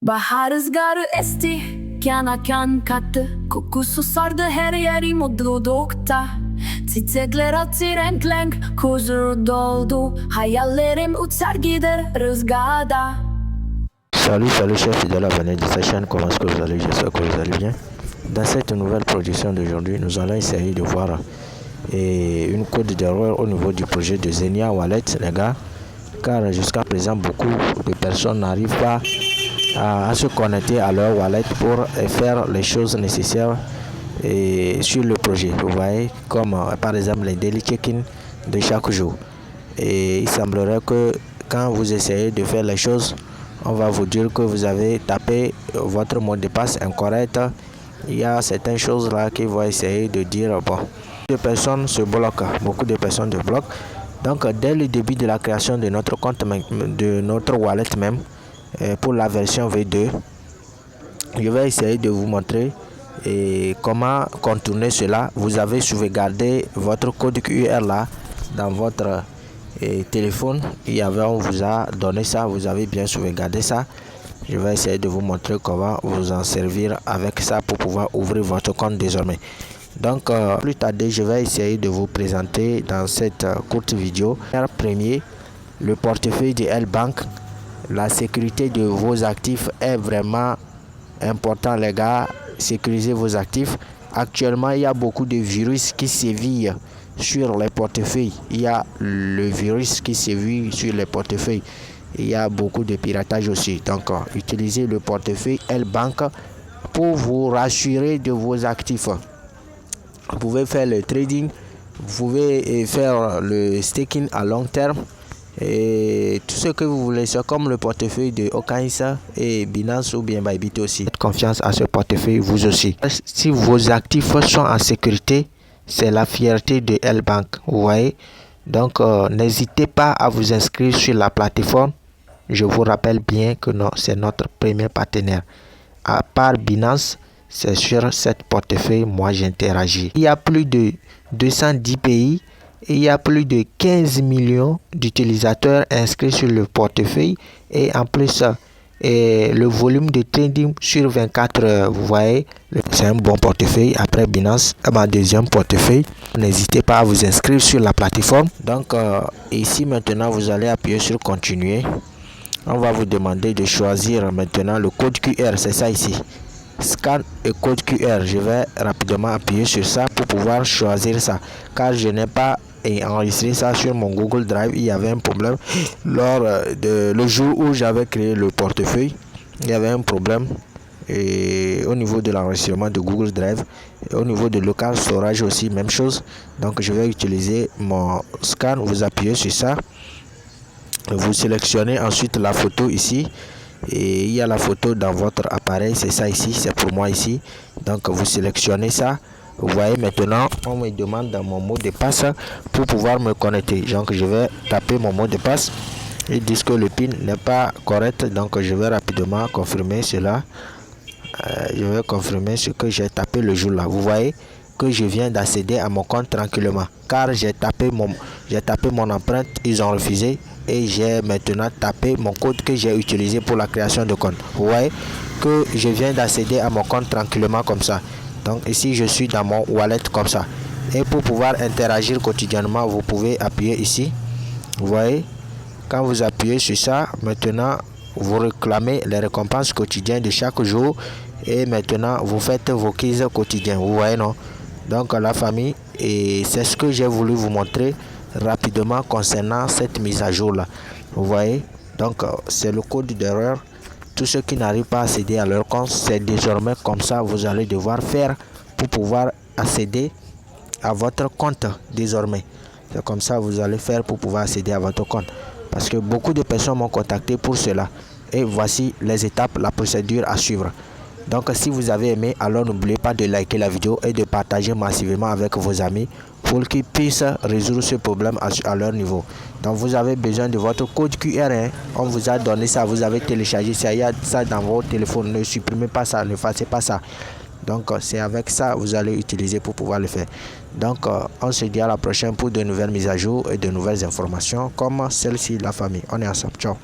Bahar rüzgarı esti, kana kan kattı. Kokusu sardı her yeri mutlulukta. Çiçekler açtı renk renk, huzur doldu. Hayallerim uçar gider rüzgarda. Salut chers fidèles abonnés de cette chaîne, comment est-ce que vous allez? J'espère que vous allez bien. Dans cette nouvelle production d'aujourd'hui, nous allons essayer de voir une code d'erreur au niveau du projet de Zenia Wallet, les gars. Car jusqu'à présent, beaucoup de personnes n'arrivent pas à se connecter à leur wallet pour faire les choses nécessaires sur le projet. Vous voyez, comme par exemple les daily check-in de chaque jour. Et il semblerait que quand vous essayez de faire les choses, on va vous dire que vous avez tapé votre mot de passe incorrect. Il y a certaines choses là qui vont essayer de dire bon. Beaucoup de personnes se bloquent, beaucoup de personnes se bloquent. Donc dès le début de la création de notre compte, de notre wallet même, pour la version V2, je vais essayer de vous montrer comment contourner cela. Vous avez sauvegardé votre code QR là dans votre téléphone. On vous a donné ça, vous avez bien sauvegardé ça. Je vais essayer de vous montrer comment vous en servir avec ça pour pouvoir ouvrir votre compte désormais. Donc plus tarder, je vais essayer de vous présenter dans cette courte vidéo. Premier, le portefeuille de L-Bank. La sécurité de vos actifs est vraiment important, les gars. Sécurisez vos actifs. Actuellement, il y a beaucoup de virus qui sévillent sur les portefeuilles. Il y a le virus qui sévit sur les portefeuilles. Il y a beaucoup de piratage aussi. Donc, utilisez le portefeuille L-Bank pour vous rassurer de vos actifs. Vous pouvez faire le trading, vous pouvez faire le staking à long terme et tout ce que vous voulez. C'est comme le portefeuille de Okaïsa et Binance ou bien Bybit aussi. Faites confiance à ce portefeuille, vous aussi. Si vos actifs sont en sécurité, c'est la fierté de L-Bank. Vous voyez. Donc, n'hésitez pas à vous inscrire sur la plateforme. Je vous rappelle bien que c'est notre premier partenaire. À part Binance, c'est sur cette portefeuille, moi j'interagis. Il y a plus de 210 pays et il y a plus de 15 millions d'utilisateurs inscrits sur le portefeuille. Et en plus, le volume de trading sur 24 heures, vous voyez, c'est un bon portefeuille. Après Binance, ma deuxième portefeuille. N'hésitez pas à vous inscrire sur la plateforme. Donc ici maintenant, vous allez appuyer sur continuer. On va vous demander de choisir maintenant le code QR, c'est ça ici. Scan et code QR. Je vais rapidement appuyer sur ça pour pouvoir choisir ça. Car je n'ai pas enregistré ça sur mon Google Drive. Il y avait un problème lors de le jour où j'avais créé le portefeuille. Il y avait un problème au niveau de l'enregistrement de Google Drive. Et au niveau de local storage aussi, même chose. Donc je vais utiliser mon scan. Vous appuyez sur ça. Vous sélectionnez ensuite la photo ici. Et il y a la photo dans votre appareil, c'est ça ici, c'est pour moi ici. Donc vous sélectionnez ça. Vous voyez maintenant, on me demande dans mon mot de passe pour pouvoir me connecter. Donc je vais taper mon mot de passe. Ils disent que le PIN n'est pas correct, donc je vais rapidement confirmer cela. Je vais confirmer ce que j'ai tapé le jour là. Vous voyez que je viens d'accéder à mon compte tranquillement, car j'ai tapé mon empreinte, ils ont refusé. Et j'ai maintenant tapé mon code que j'ai utilisé pour la création de compte. Vous voyez que je viens d'accéder à mon compte tranquillement comme ça. Donc ici je suis dans mon wallet comme ça. Et pour pouvoir interagir quotidiennement, vous pouvez appuyer ici. Vous voyez, quand vous appuyez sur ça, maintenant vous réclamez les récompenses quotidiennes de chaque jour. Et maintenant vous faites vos quiz quotidiens. Vous voyez, non? Donc la famille, et c'est ce que j'ai voulu vous montrer rapidement concernant cette mise à jour là. Vous voyez, donc c'est le code d'erreur. Tous ceux qui n'arrivent pas à accéder à leur compte, c'est désormais comme ça vous allez devoir faire pour pouvoir accéder à votre compte désormais. C'est comme ça vous allez faire pour pouvoir accéder à votre compte, parce que beaucoup de personnes m'ont contacté pour cela. Et voici les étapes, la procédure à suivre. Donc si vous avez aimé, alors n'oubliez pas de liker la vidéo et de partager massivement avec vos amis pour qu'ils puissent résoudre ce problème à leur niveau. Donc vous avez besoin de votre code QR, hein. On vous a donné ça, vous avez téléchargé ça, il y a ça dans votre téléphone. Ne supprimez pas ça, ne fassiez pas ça. Donc c'est avec ça vous allez utiliser pour pouvoir le faire. Donc on se dit à la prochaine pour de nouvelles mises à jour et de nouvelles informations comme celle-ci, la famille. On est ensemble, ciao.